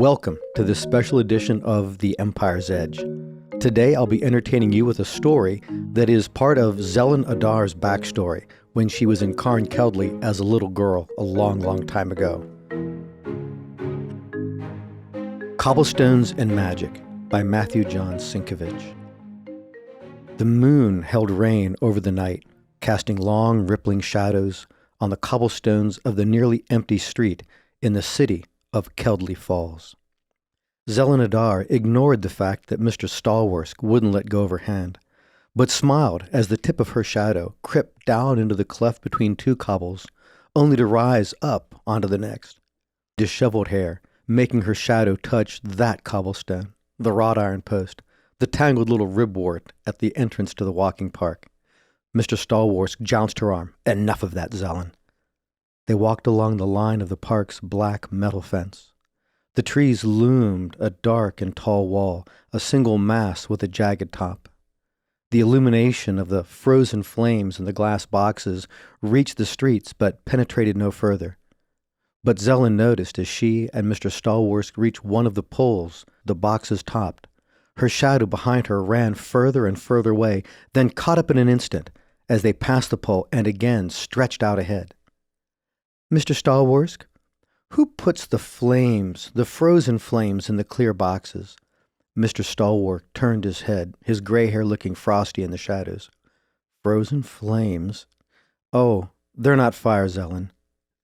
Welcome to this special edition of The Empire's Edge. Today I'll be entertaining you with a story that is part of Zelen Adar's backstory when she was in Carn Keldley as a little girl a long, long time ago. Cobblestones and Magic by Matthew John Sienkiewicz. The moon held reign over the night, casting long, rippling shadows on the cobblestones of the nearly empty street in the city of Keldley Falls. Zelen Adar ignored the fact that Mr. Stallworsk wouldn't let go of her hand, but smiled as the tip of her shadow crept down into the cleft between two cobbles, only to rise up onto the next. Disheveled hair, making her shadow touch that cobblestone, the wrought iron post, the tangled little ribwort at the entrance to the walking park. Mr. Stallworsk jounced her arm. Enough of that, Zelen. They walked along the line of the park's black metal fence. The trees loomed a dark and tall wall, a single mass with a jagged top. The illumination of the frozen flames in the glass boxes reached the streets but penetrated no further. But Zelen noticed as she and Mr. Stallworsk reached one of the poles the boxes topped. Her shadow behind her ran further and further away, then caught up in an instant as they passed the pole and again stretched out ahead. Mr. Stallworsk, who puts the frozen flames in the clear boxes? Mr. Stallworsk turned his head, his gray hair looking frosty in the shadows. Frozen flames? Oh, they're not fire, Zelen.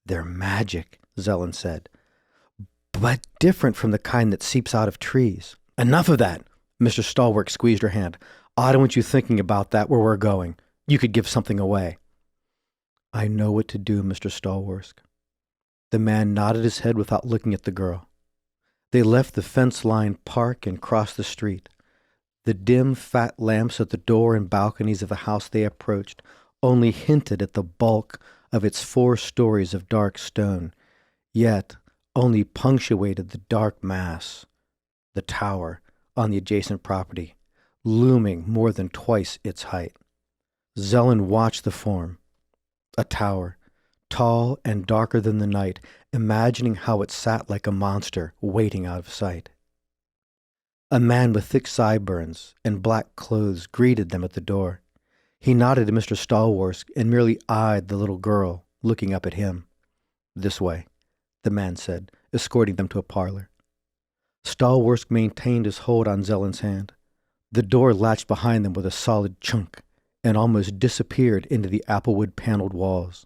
They're magic, Zelen said. But different from the kind that seeps out of trees. Enough of that! Mr. Stallworsk squeezed her hand. I don't want you thinking about that where we're going. You could give something away. I know what to do, Mr. Stallworsk. The man nodded his head without looking at the girl. They left the fence-lined park and crossed the street. The dim, fat lamps at the door and balconies of the house they approached only hinted at the bulk of its 4 stories of dark stone, yet only punctuated the dark mass, the tower on the adjacent property, looming more than twice its height. Zelen watched the form. A tower, tall and darker than the night, imagining how it sat like a monster waiting out of sight. A man with thick sideburns and black clothes greeted them at the door. He nodded to Mr. Stallworsk and merely eyed the little girl, looking up at him. This way, the man said, escorting them to a parlor. Stallworsk maintained his hold on Zelen's hand. The door latched behind them with a solid chunk and almost disappeared into the applewood paneled walls.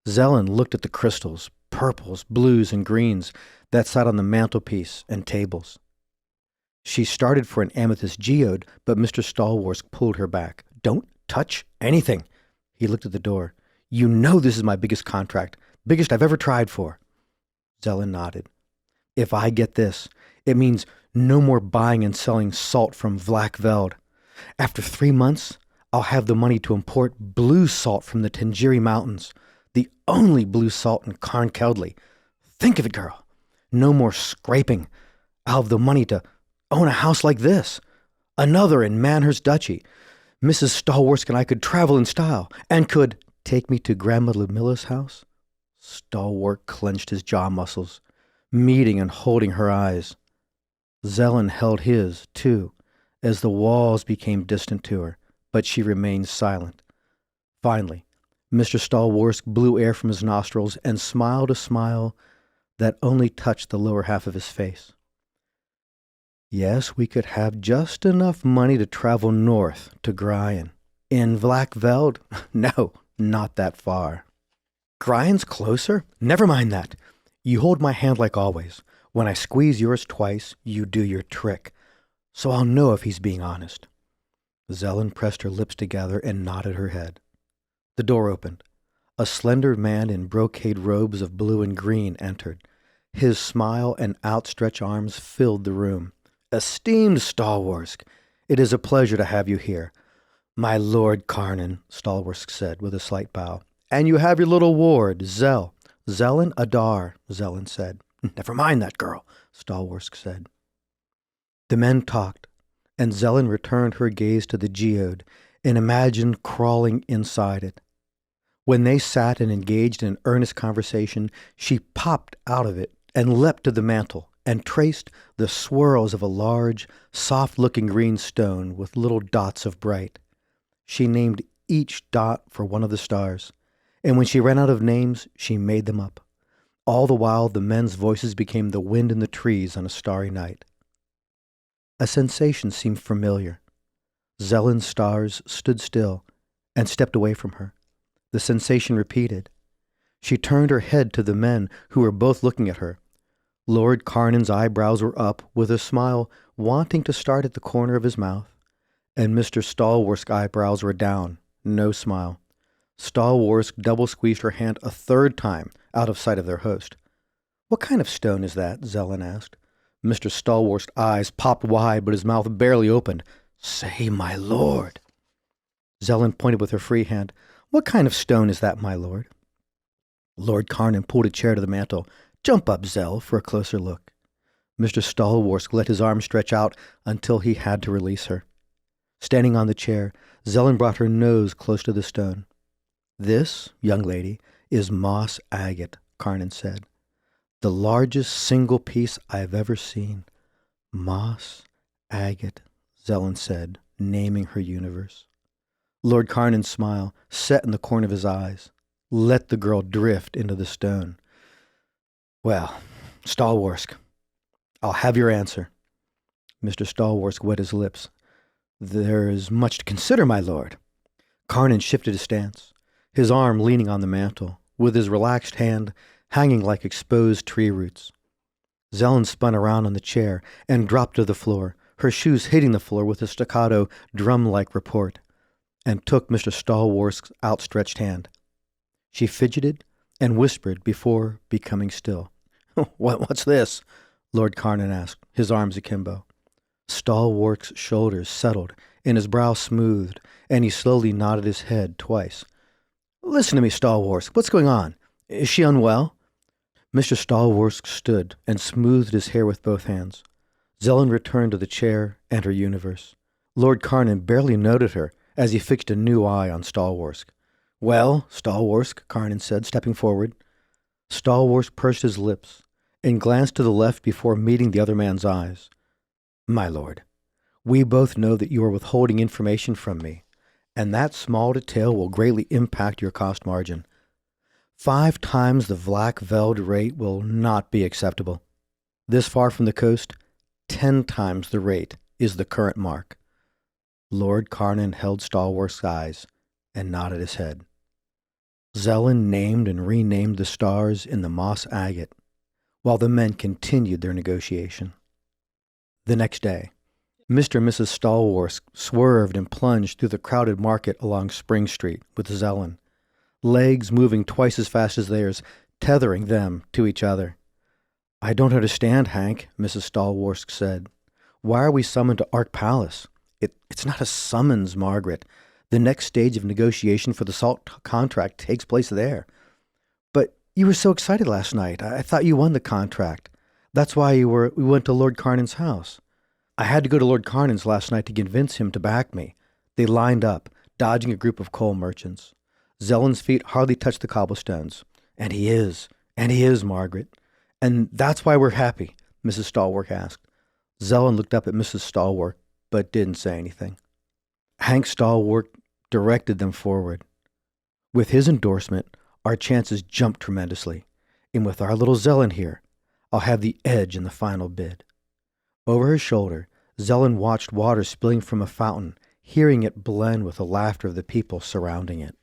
Zelen looked at the crystals, purples, blues, and greens that sat on the mantelpiece and tables. She started for an amethyst geode, but Mr. Stallworsk pulled her back. Don't touch anything. He looked at the door. You know this is my biggest contract, biggest I've ever tried for. Zelen nodded. If I get this, it means no more buying and selling salt from Vlakveld. After 3 months, I'll have the money to import blue salt from the Tanjiri Mountains, the only blue salt in Carn Keldley. Think of it, girl. No more scraping. I'll have the money to own a house like this, another in Manhurst Duchy. Mrs. Stallworsk and I could travel in style and could take me to Grandma Ludmilla's house. Stallworsk clenched his jaw muscles, meeting and holding her eyes. Zelen held his, too, as the walls became distant to her, but she remained silent. Finally, Mr. Stallworsk blew air from his nostrils and smiled a smile that only touched the lower half of his face. Yes, we could have just enough money to travel north to Gryan. In Vlakveld? No, not that far. Gryan's closer? Never mind that. You hold my hand like always. When I squeeze yours twice, you do your trick. So I'll know if he's being honest. Zelen pressed her lips together and nodded her head. The door opened. A slender man in brocade robes of blue and green entered. His smile and outstretched arms filled the room. Esteemed Stallworsk, it is a pleasure to have you here. My Lord Carnan, Stallworsk said with a slight bow. And you have your little ward, Zelen Adar, Zelen said. Never mind that girl, Stallworsk said. The men talked, and Zelen returned her gaze to the geode and imagined crawling inside it. When they sat and engaged in earnest conversation, she popped out of it and leapt to the mantel, and traced the swirls of a large, soft-looking green stone with little dots of bright. She named each dot for one of the stars, and when she ran out of names, she made them up. All the while, the men's voices became the wind in the trees on a starry night. A sensation seemed familiar. Zelen's stars stood still and stepped away from her. The sensation repeated. She turned her head to the men who were both looking at her. Lord Carnan's eyebrows were up, with a smile wanting to start at the corner of his mouth, and Mr. Stallworth's eyebrows were down, no smile. Stallworth double-squeezed her hand a third time out of sight of their host. "What kind of stone is that?" Zelen asked. Mr. Stallworth's eyes popped wide, but his mouth barely opened. "Say, my lord." Zelen pointed with her free hand. "What kind of stone is that, my lord?" Lord Carnan pulled a chair to the mantel. "Jump up, Zell, for a closer look." Mr. Stallworth let his arm stretch out until he had to release her. Standing on the chair, Zelen brought her nose close to the stone. "This, young lady, is moss agate," Carnan said. "The largest single piece I have ever seen." "Moss agate," Zelen said, naming her universe. Lord Carnan's smile set in the corner of his eyes. Let the girl drift into the stone. "Well, Stallworth, I'll have your answer." Mr. Stallworth wet his lips. "There is much to consider, my lord." Carnan shifted his stance, his arm leaning on the mantel, with his relaxed hand hanging like exposed tree roots. Zelen spun around on the chair and dropped to the floor, her shoes hitting the floor with a staccato, drum-like report, and took Mr. Stallworth's outstretched hand. She fidgeted and whispered before becoming still. What's this?" Lord Carnan asked, his arms akimbo. Stallworth's shoulders settled and his brow smoothed, and he slowly nodded his head twice. "Listen to me, Stallworth. What's going on? Is she unwell?" Mr. Stallworth stood and smoothed his hair with both hands. Zelen returned to the chair and her universe. Lord Carnan barely noted her as he fixed a new eye on Stallworth. "Well, Stallworth," Carnan said, stepping forward. Stallworth pursed his lips and glanced to the left before meeting the other man's eyes. "My lord, we both know that you are withholding information from me, and that small detail will greatly impact your cost margin. 5 times the Vlak Veld rate will not be acceptable. This far from the coast, 10 times the rate is the current mark." Lord Carnan held Stallworth's eyes and nodded his head. Zelen named and renamed the stars in the moss agate, while the men continued their negotiation. The next day, Mr. and Mrs. Stallworth swerved and plunged through the crowded market along Spring Street with Zelen, legs moving twice as fast as theirs, tethering them to each other. "I don't understand, Hank," Mrs. Stallworth said. "Why are we summoned to Ark Palace? It's not a summons, Margaret. The next stage of negotiation for the salt contract takes place there." "But you were so excited last night. I thought you won the contract. That's why we went to Lord Carnan's house." "I had to go to Lord Carnan's last night to convince him to back me." They lined up, dodging a group of coal merchants. Zelen's feet hardly touched the cobblestones. And he is, Margaret. "And that's why we're happy?" Mrs. Stallworth asked. Zelen looked up at Mrs. Stallworth, but didn't say anything. Hank Stallworth directed them forward. "With his endorsement, our chances jump tremendously. And with our little Zelen here, I'll have the edge in the final bid." Over her shoulder, Zelen watched water spilling from a fountain, hearing it blend with the laughter of the people surrounding it.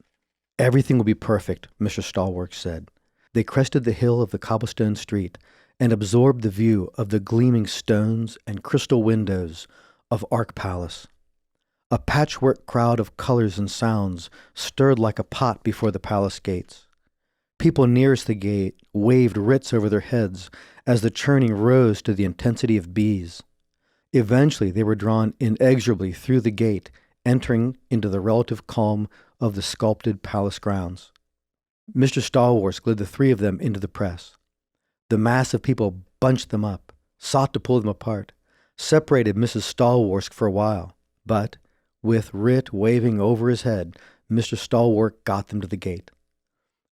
"Everything will be perfect," Mr. Stallworth said. They crested the hill of the cobblestone street and absorbed the view of the gleaming stones and crystal windows of Ark Palace. A patchwork crowd of colors and sounds stirred like a pot before the palace gates. People nearest the gate waved writs over their heads as the churning rose to the intensity of bees. Eventually they were drawn inexorably through the gate, entering into the relative calm of the sculpted palace grounds. Mr. Stallworth led the 3 of them into the press. The mass of people bunched them up, sought to pull them apart, separated Mrs. Stallworth for a while, but, with writ waving over his head, Mr. Stallworth got them to the gate.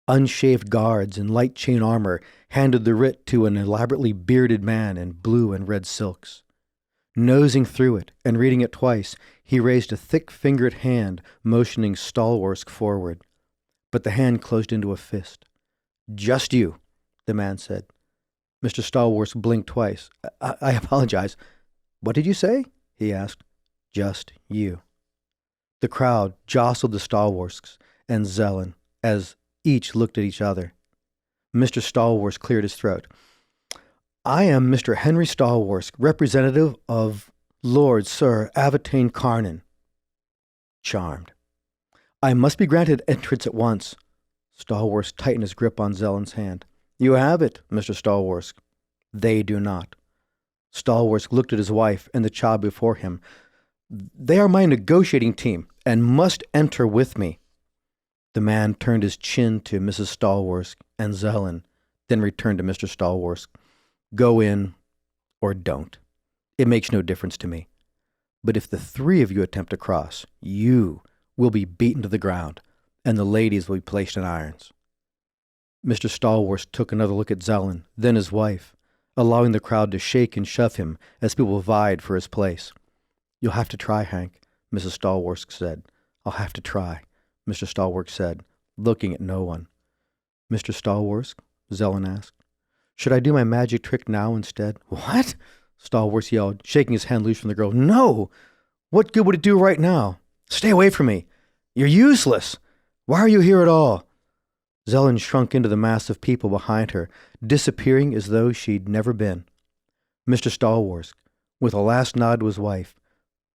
Unshaved guards in light chain armor handed the writ to an elaborately bearded man in blue and red silks. Nosing through it and reading it twice, he raised a thick-fingered hand, motioning Stallworsk forward. But the hand closed into a fist. "Just you," the man said. Mr. Stallworsk blinked twice. I apologize. What did you say?" he asked. "Just you." The crowd jostled the Stallworsks and Zelen as each looked at each other. Mr. Stallworsk cleared his throat. "I am Mr. Henry Stallworsk, representative of Lord Sir Avatane Carnan." "Charmed." "I must be granted entrance at once." Stallworsk tightened his grip on Zelen's hand. "You have it, Mr. Stallworsk." "They do not." Stallworsk looked at his wife and the child before him. "They are my negotiating team and must enter with me." The man turned his chin to Mrs. Stallworsk and Zelen, then returned to Mr. Stallworsk. "Go in or don't. It makes no difference to me. But if the three of you attempt to cross, you will be beaten to the ground, and the ladies will be placed in irons." Mr. Stallworsk took another look at Zelen, then his wife, allowing the crowd to shake and shove him as people vied for his place. "You'll have to try, Hank," Mrs. Stallworsk said. "I'll have to try," Mr. Stallworsk said, looking at no one. "Mr. Stallworsk?" Zelen asked. "Should I do my magic trick now instead?" "What?" Stallworsk yelled, shaking his hand loose from the girl. "No! What good would it do right now? Stay away from me! You're useless! Why are you here at all?" Zelen shrunk into the mass of people behind her, disappearing as though she'd never been. Mr. Stallworsk, with a last nod to his wife,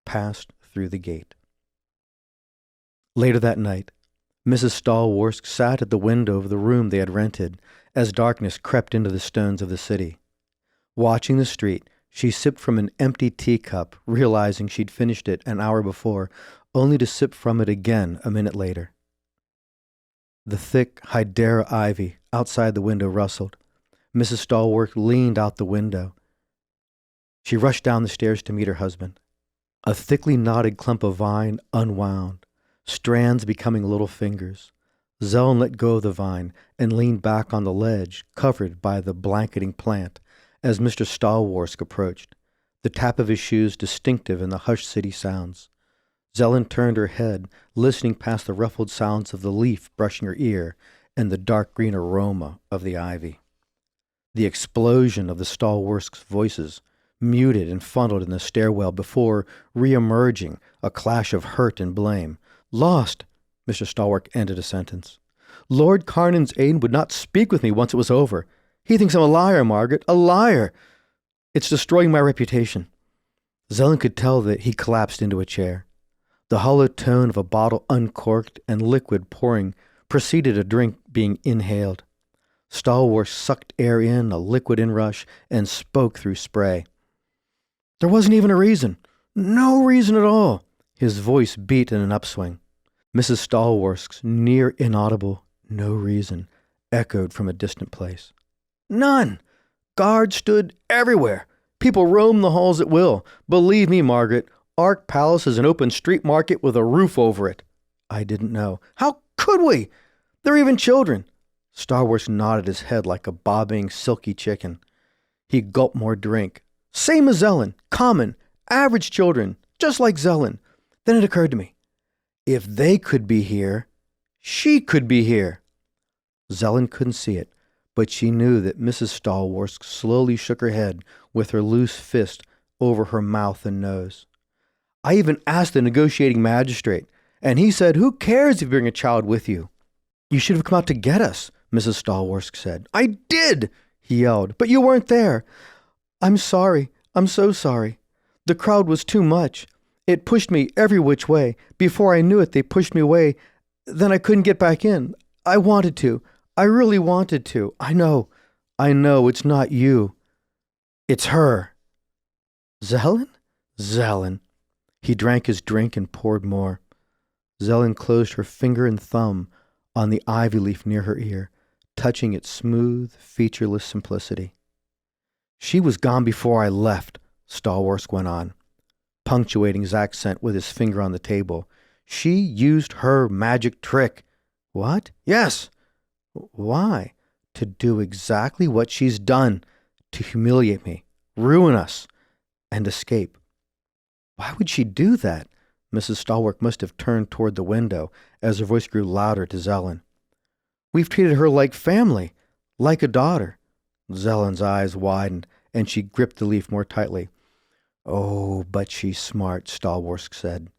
passed through the gate. Later that night, Mrs. Stallworsk sat at the window of the room they had rented as darkness crept into the stones of the city. Watching the street, she sipped from an empty teacup, realizing she'd finished it an hour before, only to sip from it again a minute later. The thick hydera ivy outside the window rustled. Mrs. Stallworsk leaned out the window. She rushed down the stairs to meet her husband. A thickly knotted clump of vine unwound, strands becoming little fingers. Zelen let go of the vine and leaned back on the ledge, covered by the blanketing plant, as Mr. Stallworsk approached, the tap of his shoes distinctive in the hushed city sounds. Zelen turned her head, listening past the ruffled sounds of the leaf brushing her ear and the dark green aroma of the ivy. The explosion of the Stallworsk's voices, muted and funneled in the stairwell before re-emerging, a clash of hurt and blame. "Lost," Mr. Stallworsk ended a sentence. "Lord Carnan's aide would not speak with me once it was over. He thinks I'm a liar, Margaret, a liar. It's destroying my reputation." Zelen could tell that he collapsed into a chair. The hollow tone of a bottle uncorked and liquid pouring preceded a drink being inhaled. Stallworsk sucked air in, a liquid inrush, and spoke through spray. "There wasn't even a reason. No reason at all." His voice beat in an upswing. Mrs. Stallworsk's near inaudible "no reason" echoed from a distant place. "None. Guards stood everywhere. People roamed the halls at will. Believe me, Margaret, Ark Palace is an open street market with a roof over it." "I didn't know." "How could we? There are even children." Stallworsk nodded his head like a bobbing, silky chicken. He gulped more drink. "Same as Zelen. Common, average children, just like Zelen." Then it occurred to me. If they could be here, she could be here. Zelen couldn't see it, but she knew that Mrs. Stallworsk slowly shook her head with her loose fist over her mouth and nose. "I even asked the negotiating magistrate, and he said, 'Who cares if you bring a child with you?'" "You should have come out to get us," Mrs. Stallworsk said. "I did," he yelled, "but you weren't there." "I'm sorry. I'm so sorry. The crowd was too much. It pushed me every which way. Before I knew it, they pushed me away. Then I couldn't get back in. I wanted to. I really wanted to. I know. It's not you. It's her." "Zelen? Zelen." He drank his drink and poured more. Zelen closed her finger and thumb on the ivy leaf near her ear, touching its smooth, featureless simplicity. "She was gone before I left," Stallworsk went on, punctuating his accent with his finger on the table. "She used her magic trick." "What?" "Yes. Why? To do exactly what she's done, to humiliate me, ruin us, and escape. Why would she do that? Mrs. Stalwark must have turned toward the window as her voice grew louder to Zelen. We've treated her like family, like a daughter. Zelen's eyes widened, and she gripped the leaf more tightly. Oh, but she's smart, Stalwark said.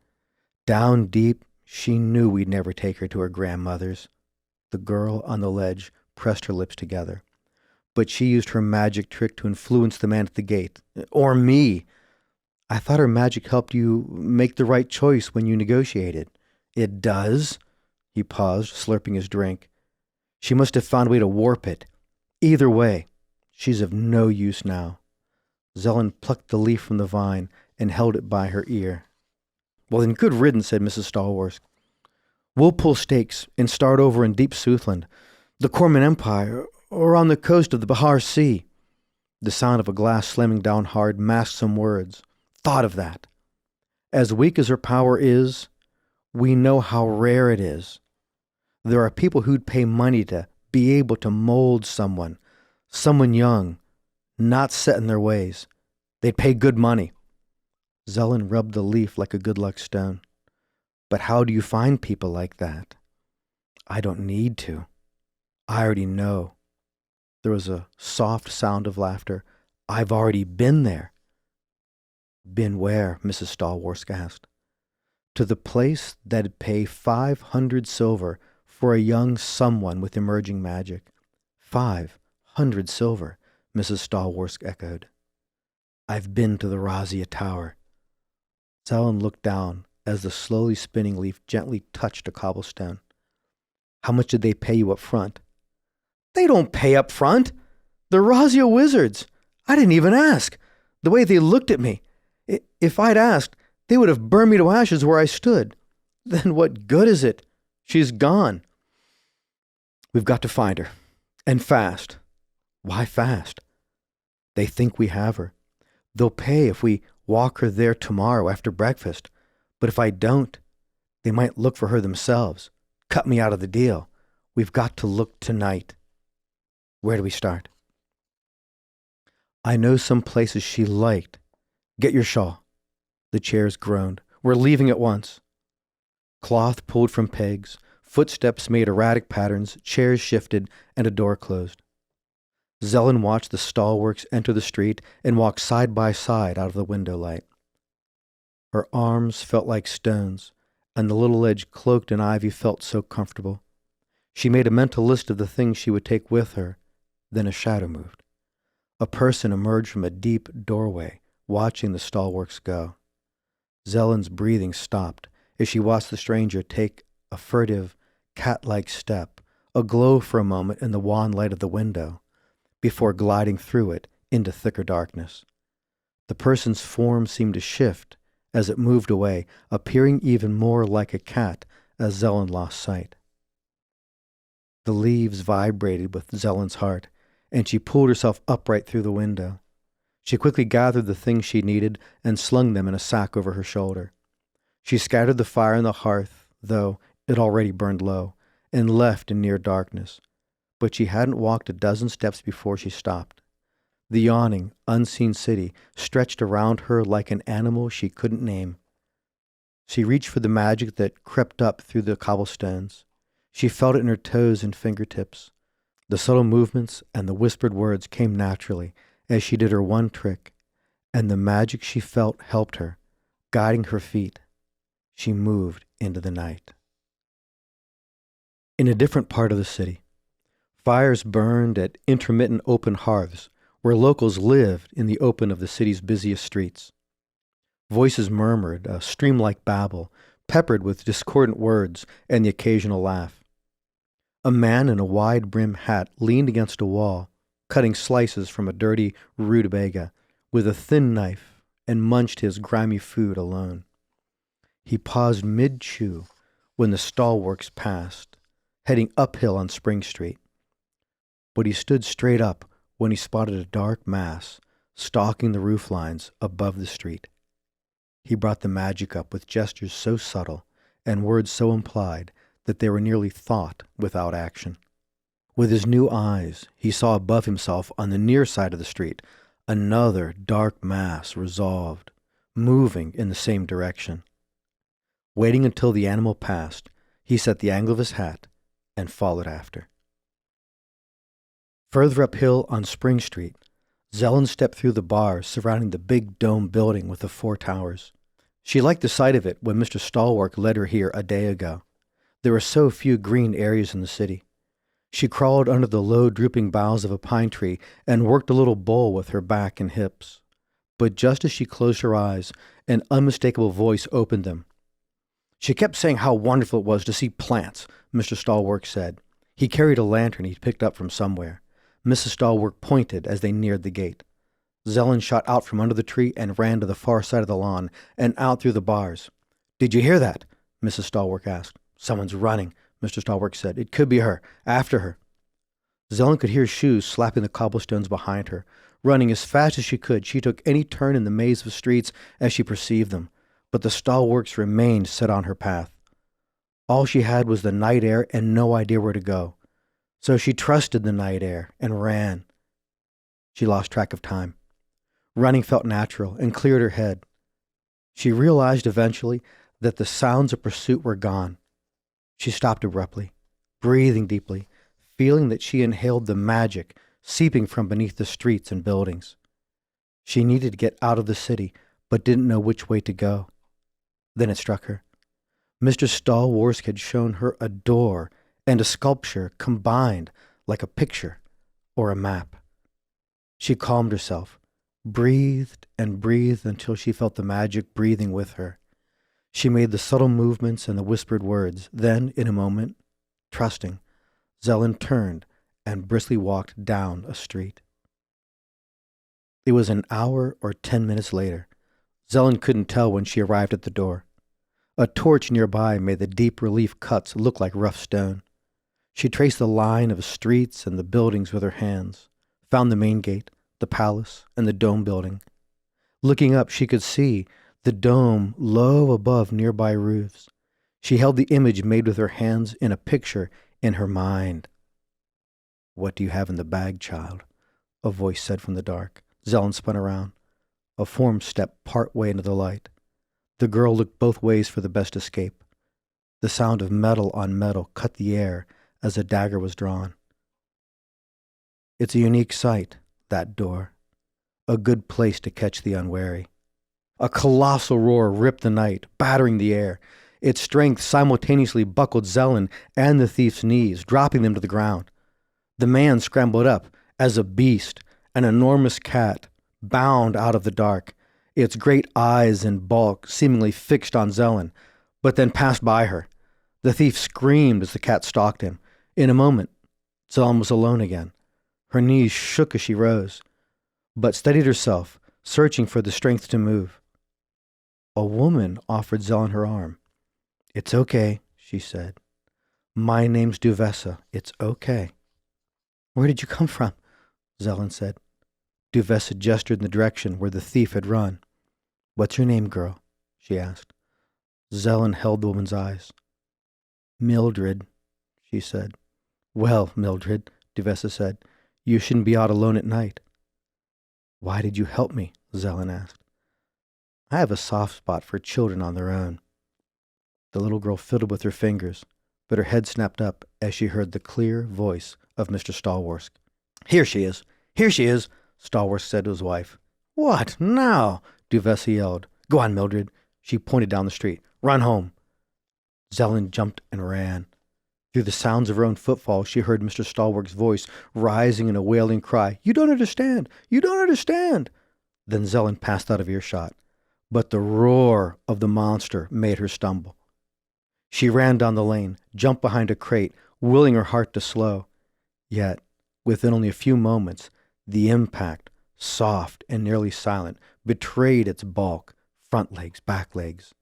Down deep, she knew we'd never take her to her grandmother's. The girl on the ledge pressed her lips together. But she used her magic trick to influence the man at the gate. Or me. I thought her magic helped you make the right choice when you negotiated. It does? He paused, slurping his drink. She must have found a way to warp it. Either way, she's of no use now. Zelen plucked the leaf from the vine and held it by her ear. Well, then good riddance, said Mrs. Stalwark. We'll pull stakes and start over in deep Southland, the Corman Empire, or on the coast of the Bahar Sea. The sound of a glass slamming down hard masked some words. Thought of that. As weak as her power is, we know how rare it is. There are people who'd pay money to be able to mold someone young, not set in their ways. They'd pay good money. Zelen rubbed the leaf like a good luck stone. But how do you find people like that? I don't need to. I already know. There was a soft sound of laughter. I've already been there. Been where? Mrs. Stalwark asked. To the place that'd pay 500 silver for a young someone with emerging magic. 500 silver, Mrs. Stalwark echoed. I've been to the Razia Tower. Zelen looked down as the slowly spinning leaf gently touched a cobblestone. How much did they pay you up front? They don't pay up front. They're Razia wizards. I didn't even ask. The way they looked at me. If I'd asked, they would have burned me to ashes where I stood. Then what good is it? She's gone. We've got to find her. And fast. Why fast? They think we have her. They'll pay if we walk her there tomorrow after breakfast. But if I don't, they might look for her themselves. Cut me out of the deal. We've got to look tonight. Where do we start? I know some places she liked. Get your shawl. The chairs groaned. We're leaving at once. Cloth pulled from pegs. Footsteps made erratic patterns. Chairs shifted, and a door closed. Zelen watched the stalwarts enter the street and walk side by side out of the window light. Her arms felt like stones, and the little ledge cloaked in ivy felt so comfortable. She made a mental list of the things she would take with her. Then a shadow moved. A person emerged from a deep doorway, watching the stalwarts go. Zelen's breathing stopped as she watched the stranger take a furtive, cat-like step, aglow for a moment in the wan light of the window, before gliding through it into thicker darkness. The person's form seemed to shift as it moved away, appearing even more like a cat as Zelen lost sight. The leaves vibrated with Zelen's heart, and she pulled herself upright through the window. She quickly gathered the things she needed and slung them in a sack over her shoulder. She scattered the fire on the hearth, though it already burned low, and left in near darkness. But she hadn't walked a dozen steps before she stopped. The yawning, unseen city stretched around her like an animal she couldn't name. She reached for the magic that crept up through the cobblestones. She felt it in her toes and fingertips. The subtle movements and the whispered words came naturally as she did her one trick, and the magic she felt helped her, guiding her feet. She moved into the night. In a different part of the city, fires burned at intermittent open hearths where locals lived in the open of the city's busiest streets. Voices murmured, a stream-like babble, peppered with discordant words and the occasional laugh. A man in a wide-brimmed hat leaned against a wall, cutting slices from a dirty rutabaga with a thin knife, and munched his grimy food alone. He paused mid-chew when the stalwarts passed, heading uphill on Spring Street. But he stood straight up when he spotted a dark mass stalking the roof lines above the street. He brought the magic up with gestures so subtle and words so implied that they were nearly thought without action. With his new eyes, he saw above himself on the near side of the street another dark mass resolved, moving in the same direction. Waiting until the animal passed, he set the angle of his hat and followed after. Further uphill on Spring Street, Zelen stepped through the bars surrounding the big dome building with the 4 towers. She liked the sight of it when Mr. Stallworth led her here a day ago. There were so few green areas in the city. She crawled under the low, drooping boughs of a pine tree and worked a little bowl with her back and hips. But just as she closed her eyes, an unmistakable voice opened them. She kept saying how wonderful it was to see plants, Mr. Stallworth said. He carried a lantern he'd picked up from somewhere. Mrs. Stallworth pointed as they neared the gate. Zelen shot out from under the tree and ran to the far side of the lawn and out through the bars. "Did you hear that?" Mrs. Stallworth asked. "Someone's running," Mr. Stallworth said. "It could be her. After her." Zelen could hear shoes slapping the cobblestones behind her. Running as fast as she could, she took any turn in the maze of streets as she perceived them, but the Stallworths remained set on her path. All she had was the night air and no idea where to go. So she trusted the night air and ran. She lost track of time. Running felt natural and cleared her head. She realized eventually that the sounds of pursuit were gone. She stopped abruptly, breathing deeply, feeling that she inhaled the magic seeping from beneath the streets and buildings. She needed to get out of the city, but didn't know which way to go. Then it struck her. Mr. Stallworth had shown her a door and a sculpture combined like a picture or a map. She calmed herself, breathed and breathed until she felt the magic breathing with her. She made the subtle movements and the whispered words. Then, in a moment, trusting, Zelen turned and briskly walked down a street. It was an hour or 10 minutes later. Zelen couldn't tell when she arrived at the door. A torch nearby made the deep relief cuts look like rough stone. She traced the line of streets and the buildings with her hands, found the main gate, the palace, and the dome building. Looking up, she could see the dome low above nearby roofs. She held the image made with her hands in a picture in her mind. "What do you have in the bag, child?" a voice said from the dark. Zelen spun around. A form stepped part way into the light. The girl looked both ways for the best escape. The sound of metal on metal cut the air as a dagger was drawn. It's a unique sight, that door. A good place to catch the unwary. A colossal roar ripped the night, battering the air. Its strength simultaneously buckled Zelen and the thief's knees, dropping them to the ground. The man scrambled up as a beast, an enormous cat, bound out of the dark, its great eyes and bulk seemingly fixed on Zelen, but then passed by her. The thief screamed as the cat stalked him. In a moment, Zelen was alone again. Her knees shook as she rose, but steadied herself, searching for the strength to move. A woman offered Zelen her arm. "It's okay," she said. "My name's Duvessa. It's okay." "Where did you come from?" Zelen said. Duvessa gestured in the direction where the thief had run. "What's your name, girl?" she asked. Zelen held the woman's eyes. "Mildred," she said. "Well, Mildred," Duvessa said, "you shouldn't be out alone at night." "Why did you help me?" Zelen asked. "I have a soft spot for children on their own." The little girl fiddled with her fingers, but her head snapped up as she heard the clear voice of Mr. Stallworth. "Here she is! Here she is!" Stallworth said to his wife. "What now?" Duvessa yelled. "Go on, Mildred." She pointed down the street. "Run home." Zelen jumped and ran. Through the sounds of her own footfalls, she heard Mr. Stallworth's voice rising in a wailing cry. "You don't understand! You don't understand!" Then Zelen passed out of earshot, but the roar of the monster made her stumble. She ran down the lane, jumped behind a crate, willing her heart to slow. Yet, within only a few moments, the impact, soft and nearly silent, betrayed its bulk, front legs, back legs.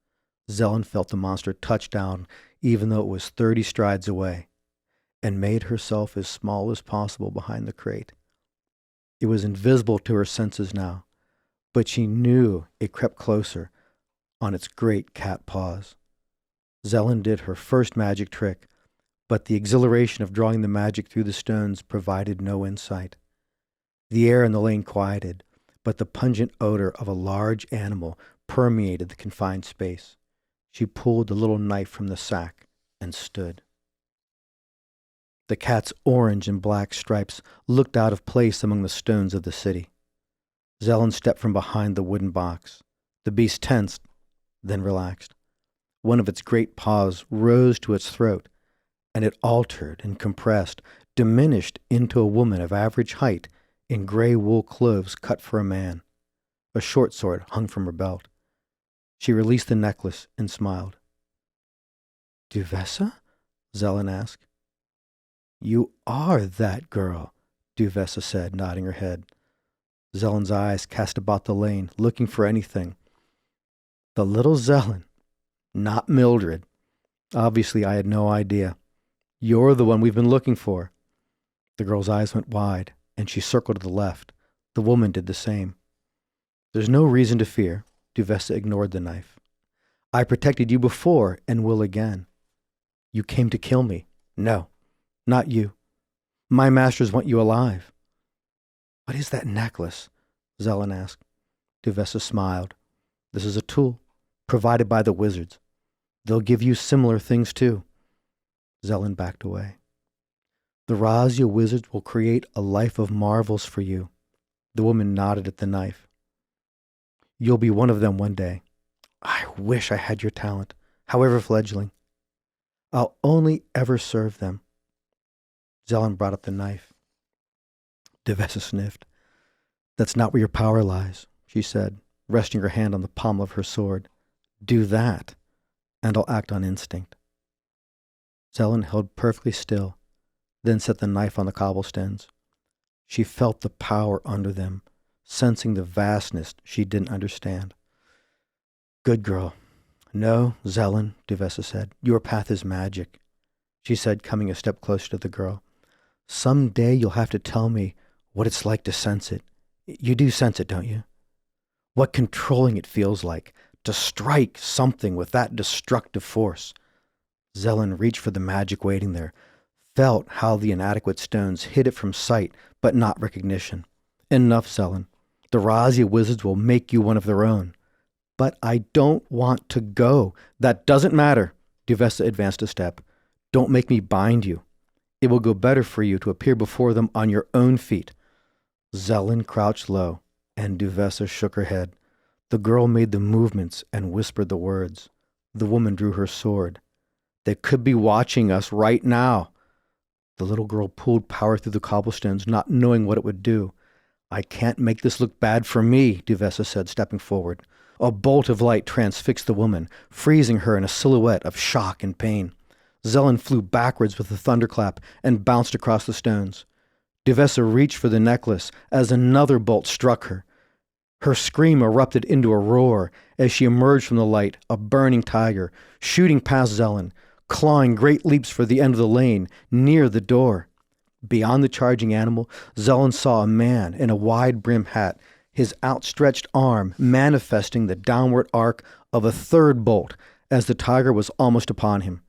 Zelen felt the monster touch down, even though it was 30 strides away, and made herself as small as possible behind the crate. It was invisible to her senses now, but she knew it crept closer on its great cat paws. Zelen did her first magic trick, but the exhilaration of drawing the magic through the stones provided no insight. The air in the lane quieted, but the pungent odor of a large animal permeated the confined space. She pulled the little knife from the sack and stood. The cat's orange and black stripes looked out of place among the stones of the city. Zelen stepped from behind the wooden box. The beast tensed, then relaxed. One of its great paws rose to its throat, and it altered and compressed, diminished into a woman of average height in gray wool clothes cut for a man. A short sword hung from her belt. She released the necklace and smiled. "Duvessa?" Zelen asked. "You are that girl," Duvessa said, nodding her head. Zelen's eyes cast about the lane, looking for anything. The little Zelen, not Mildred. Obviously, I had no idea. You're the one we've been looking for. The girl's eyes went wide, and she circled to the left. The woman did the same. There's no reason to fear. Duvessa ignored the knife. I protected you before and will again. You came to kill me. No, not you. My masters want you alive. What is that necklace? Zelen asked. Duvessa smiled. This is a tool, provided by the wizards. They'll give you similar things too. Zelen backed away. The Razia wizards will create a life of marvels for you. The woman nodded at the knife. You'll be one of them one day. I wish I had your talent, however fledgling. I'll only ever serve them. Zelen brought up the knife. Duvessa sniffed. That's not where your power lies, she said, resting her hand on the pommel of her sword. Do that, and I'll act on instinct. Zelen held perfectly still, then set the knife on the cobblestones. She felt the power under them, sensing the vastness she didn't understand. Good girl. No, Zelen, Duvessa said. Your path is magic, she said, coming a step closer to the girl. Some day you'll have to tell me what it's like to sense it. You do sense it, don't you? What controlling it feels like, to strike something with that destructive force. Zelen reached for the magic waiting there, felt how the inadequate stones hid it from sight, but not recognition. Enough, Zelen. The Razia wizards will make you one of their own. But I don't want to go. That doesn't matter. Duvessa advanced a step. Don't make me bind you. It will go better for you to appear before them on your own feet. Zelen crouched low, and Duvessa shook her head. The girl made the movements and whispered the words. The woman drew her sword. They could be watching us right now. The little girl pulled power through the cobblestones, not knowing what it would do. I can't make this look bad for me, Duvessa said, stepping forward. A bolt of light transfixed the woman, freezing her in a silhouette of shock and pain. Zelen flew backwards with a thunderclap and bounced across the stones. Duvessa reached for the necklace as another bolt struck her. Her scream erupted into a roar as she emerged from the light, a burning tiger, shooting past Zelen, clawing great leaps for the end of the lane, near the door. Beyond the charging animal, Zelen saw a man in a wide-brimmed hat, his outstretched arm manifesting the downward arc of a third bolt as the tiger was almost upon him.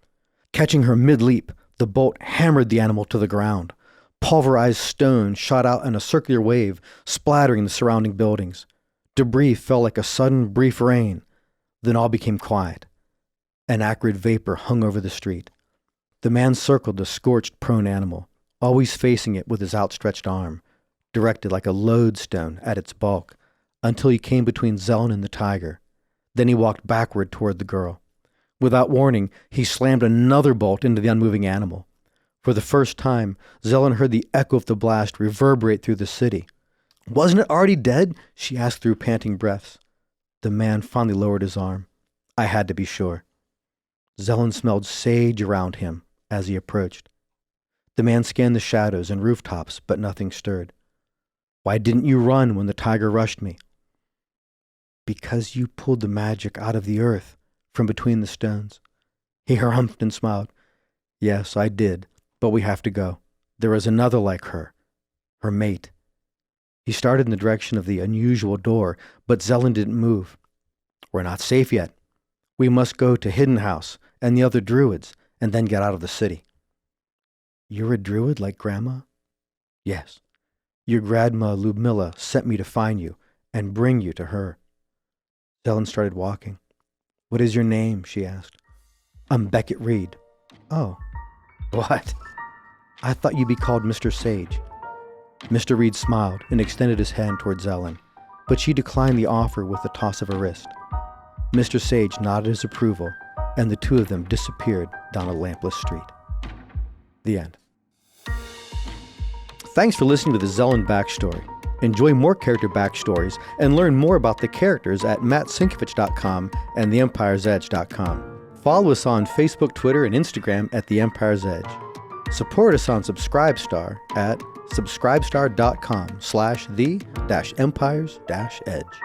Catching her mid-leap, the bolt hammered the animal to the ground. Pulverized stone shot out in a circular wave, splattering the surrounding buildings. Debris fell like a sudden, brief rain. Then all became quiet. An acrid vapor hung over the street. The man circled the scorched, prone animal, always facing it with his outstretched arm, directed like a lodestone at its bulk, until he came between Zelen and the tiger. Then he walked backward toward the girl. Without warning, he slammed another bolt into the unmoving animal. For the first time, Zelen heard the echo of the blast reverberate through the city. Wasn't it already dead? She asked through panting breaths. The man finally lowered his arm. I had to be sure. Zelen smelled sage around him as he approached. The man scanned the shadows and rooftops, but nothing stirred. Why didn't you run when the tiger rushed me? Because you pulled the magic out of the earth from between the stones. He harumphed and smiled. Yes, I did, but we have to go. There is another like her mate. He started in the direction of the unusual door, but Zelen didn't move. We're not safe yet. We must go to Hidden House and the other druids, and then get out of the city. You're a druid like Grandma? Yes. Your grandma Ludmilla sent me to find you and bring you to her. Zelen started walking. What is your name? She asked. I'm Beckett Reed. Oh. What? I thought you'd be called Mr. Sage. Mr. Reed smiled and extended his hand toward Zelen, but she declined the offer with a toss of her wrist. Mr. Sage nodded his approval, and the two of them disappeared down a lampless street. The end. Thanks for listening to the Zelen backstory. Enjoy more character backstories and learn more about the characters at mattsinkovich.com and theempiresedge.com. Follow us on Facebook, Twitter, and Instagram at The Empire's Edge. Support us on Subscribestar at subscribestar.com/the-empires-edge.